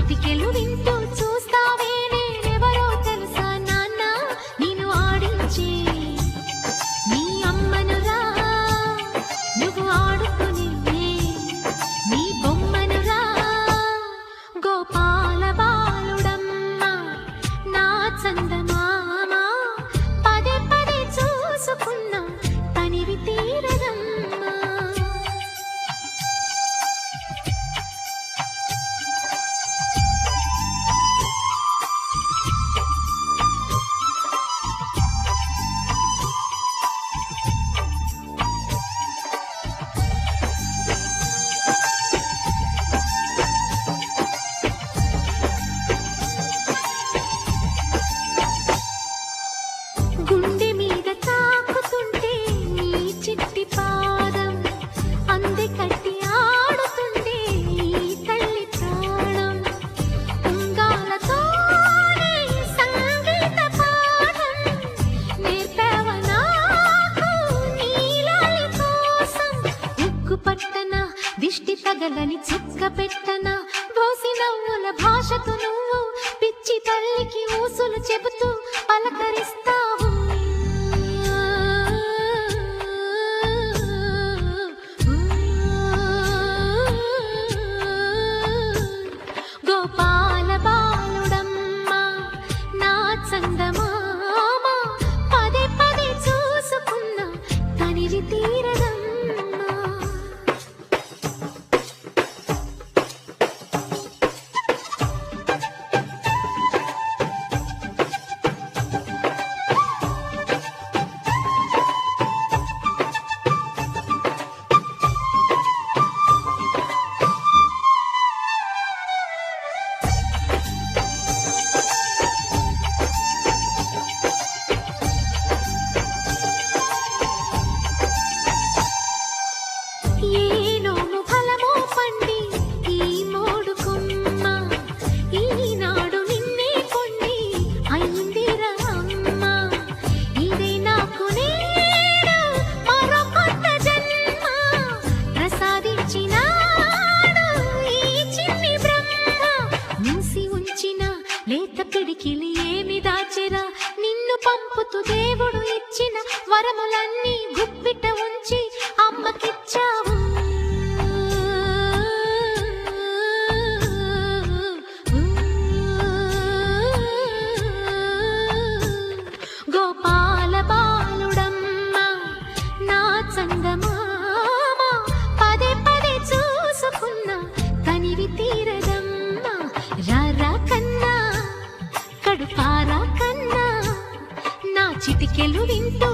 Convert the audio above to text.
చిటికెలు వింటూ చూస్తావే నేనెవరో తెలుసా నాన్న నేను ఆడించే నీ అమ్మనురా నువ్వు ఆడుకునే నీ బొమ్మనురా గోపాల బాలుడమ్మ నా చందమామ పదే పదే చూసుకున్నా తనివి తీరదమ్మా గుండె మీద తాకుతుంటే నీ చిట్టి పాదం అంది కట్టి ఆడుతుండే ఈ తల్లి ప్రాణం ఉంగాలతోనే సంగీత పాఠం నేర్పావ నాకు నీలాలి కోసం ఉక్కు పట్టన దిష్టి తగలని చుక్క పెట్టన బోసి నవ్వుల భాషతో నువ్వు పిచ్చి తల్లికి ఊసులు చెబుతూ పలకరిస్తావు గోపాల బాలుడమ్మ నా చందమామ పదే పదే చూసుకున్నా తనివి తీరదమ్మా ఏనోము ఫలమో పండి ఈ మోడు కొమ్మ ఈనాడు నిన్నే కొండి అయిందిరా అమ్మ ఇదే నాకు నేడు మరో కొత్త జన్మ ప్రసాదించినాడు ఈ చిన్ని బ్రహ్మ మూసి ఉంచిన లేత పిడికిలి ఏమి దాచెరా నిన్ను పంపుతూ దేవుడు ఇచ్చిన వరములన్నీ గుప్పిట ఉంచి అమ్మకిచ్చావు గోపాల బాలుడమ్మ నా చందమామ పదే పదే చూసుకున్నా తనివి తీరదమ్మా రారా కన్నా కడుపారా కన్నా నా చిటికెలు వింటూ